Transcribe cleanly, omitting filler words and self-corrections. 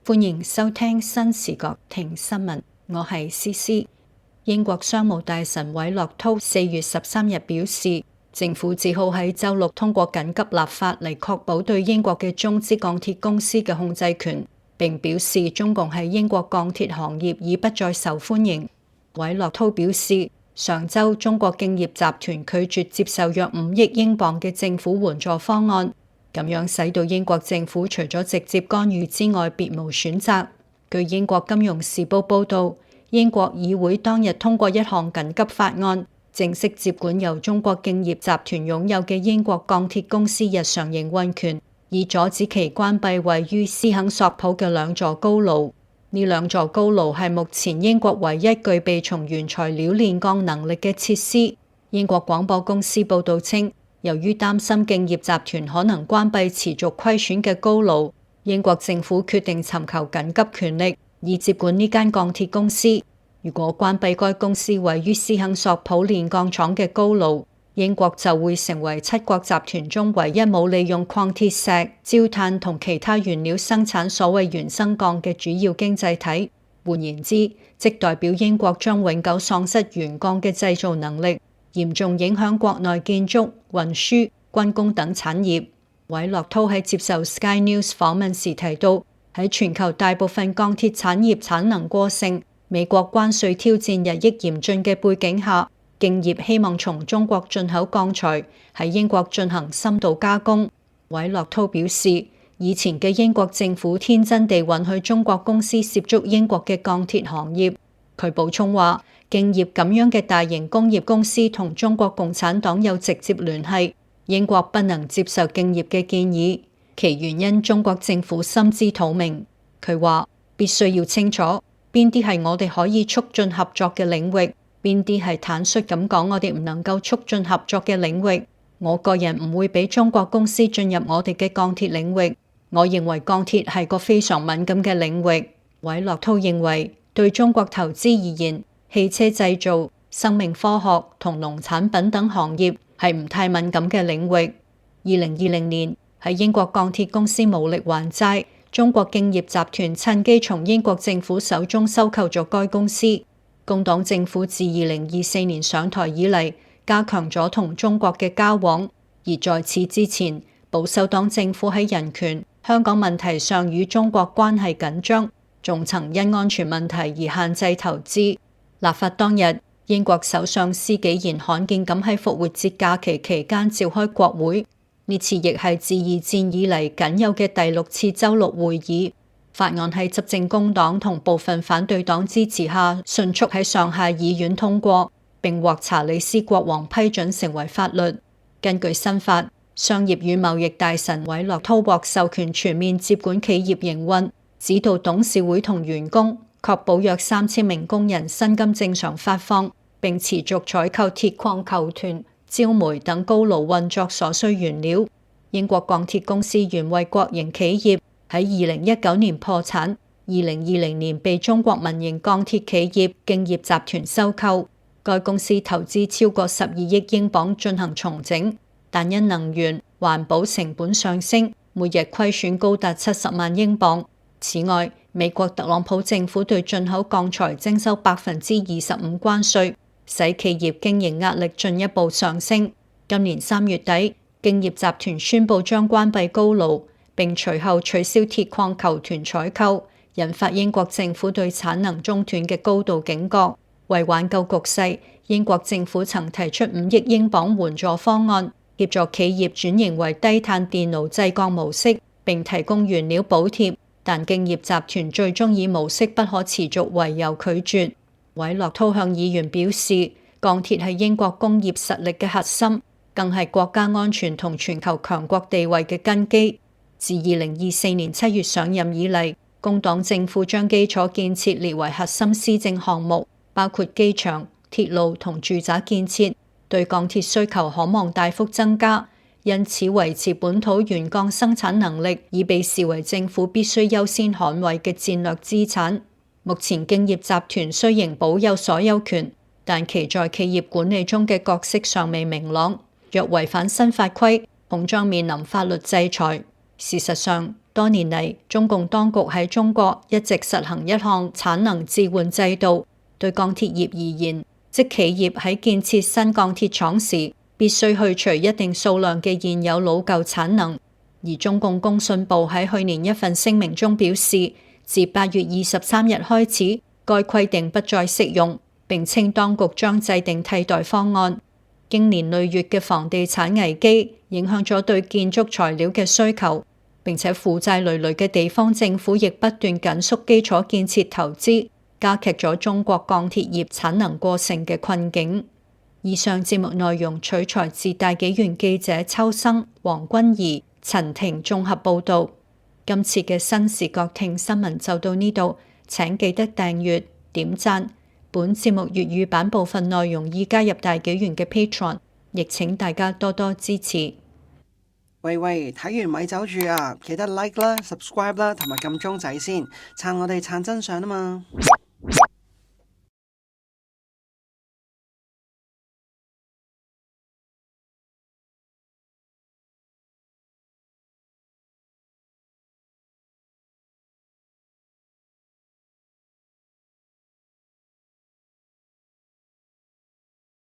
歡迎收聽新視角聽新聞，我係詩詩。英國商務大臣韋樂濤4月13日表示，政府只好喺週六通過緊急立法嚟確保對英國嘅中資鋼鐵公司嘅控制權，並表示中共喺英國鋼鐵行業已不再受歡迎。韋樂濤表示，上週中國敬業集團拒絕接受約5億英鎊嘅政府援助方案，咁樣使到英國政府除咗直接干預之外別無選擇。據英國金融時報報導，英國議會當日通過一項緊急法案，正式接管由中國敬業集團擁有嘅英國鋼鐵公司日常營運權，以阻止其關閉位於斯肯索普嘅2座高爐。呢2座高爐係目前英國唯一具備從原材料煉鋼能力嘅設施。英國廣播公司報導稱，由於擔心敬業集團可能關閉持續虧損嘅高爐，英國政府決定尋求緊急權力，以接管呢間鋼鐵公司。如果關閉該公司位於斯肯索普煉鋼廠嘅高爐，英國就會成為7國集團中唯一冇利用礦鐵石、焦炭同其他原料生產所謂原生鋼嘅主要經濟體。換言之，即代表英國將永久喪失原鋼嘅製造能力，嚴重影響國內建築、運輸、軍工等產業。韋樂濤喺接受 Sky News 訪問時提到，喺全球大部分鋼鐵產業產能過剩、美國關稅挑戰日益嚴峻嘅背景下，敬業希望從中國進口鋼材，喺英國進行深度加工。韋樂濤表示，以前嘅英國政府天真地允許中國公司涉足英國嘅鋼鐵行業。佢補充話，敬業咁樣嘅大型工業公司同中國共產黨有直接聯繫，英國不能接受敬業嘅建議，其原因中國政府心知肚明。佢話必須要清楚邊啲係我哋可以促進合作嘅領域，邊啲係坦率咁講我哋唔能夠促進合作嘅領域。我個人唔會俾中國公司進入我哋嘅鋼鐵領域，我認為鋼鐵係個非常敏感嘅領域。韋樂濤認為，對中國投資而言，汽車製造、生命科學同農產品等行業係唔太敏感嘅領域。2020年喺英國鋼鐵公司無力還債，中國敬業集團趁機從英國政府手中收購咗該公司。工黨政府自2024年上台以嚟，加強咗同中國嘅交往，而在此之前，保守黨政府喺人權、香港問題上與中國關係緊張，仲曾因安全問題而限制投資。立法當日，英國首相施紀賢罕見咁喺復活節假期期間召開國會，呢次亦係自二戰以嚟僅有嘅第6次週六會議。法案喺執政工黨同部分反對黨支持下，迅速喺上下議院通過，並獲查理斯國王批准成為法律。根據新法，商業與貿易大臣韋樂濤獲授權全面接管企業營運，指導董事會同員工，確保約3000名工人薪金正常發放，並持續採購鐵礦球團、焦煤等高爐運作所需原料。英國鋼鐵公司原為國營企業，喺2019年破產，2020年被中國民營鋼鐵企業敬業集團收購。該公司投資超過12億英鎊進行重整，但因能源、環保成本上升，每日虧損高達70萬英鎊。此外，美國特朗普政府對進口鋼材徵收25%關稅，使企業經營壓力進一步上升。今年3月底，敬業集團宣布將關閉高爐，並隨後取消鐵礦球團採購，引發英國政府對產能中斷嘅高度警覺。為挽救局勢，英國政府曾提出5億英鎊援助方案，協助企業轉型為低碳電爐製鋼模式，並提供原料補貼。但敬業集團最終以模式不可持續為由拒絕。韋樂濤向議員表示，鋼鐵係英國工業實力嘅核心，更係國家安全同全球強國地位嘅根基。自2024年7月上任以嚟，工黨政府將基礎建設列為核心施政項目，包括機場、鐵路同住宅建設，對鋼鐵需求可望大幅增加。因此，維持本土原鋼生產能力已被視為政府必須優先捍衛嘅戰略資產。目前敬業集團雖然保有所有權，但其在企業管理中嘅角色尚未明朗。若違反新法規，恐將面臨法律制裁。事實上，多年嚟，中共當局喺中國一直實行一項產能置換制度。對鋼鐵業而言，即企業喺建設新鋼鐵廠時，必須去除一定數量嘅現有老舊產能。而中共工信部喺去年一份聲明中表示，自8月23日開始，該規定不再適用，並稱當局將制定替代方案。經年累月嘅房地產危機影響咗對建築材料嘅需求，並且負債累累嘅地方政府亦不斷緊縮基礎建設投資，加劇咗中國鋼鐵業產能過剩嘅困境。以上節目內容取材自大紀元記者秋生、黃君怡、陳婷綜合報導。今次嘅新視覺聽新聞就到呢度，請記得訂閱、點讚。本節目粵語版部分內容已加入大紀元嘅 Patreon， 亦請大家多多支持。喂，睇完咪走住啊！記得 like 啦、subscribe 啦，同埋撳鐘仔先，撐我哋撐真相啊嘛〜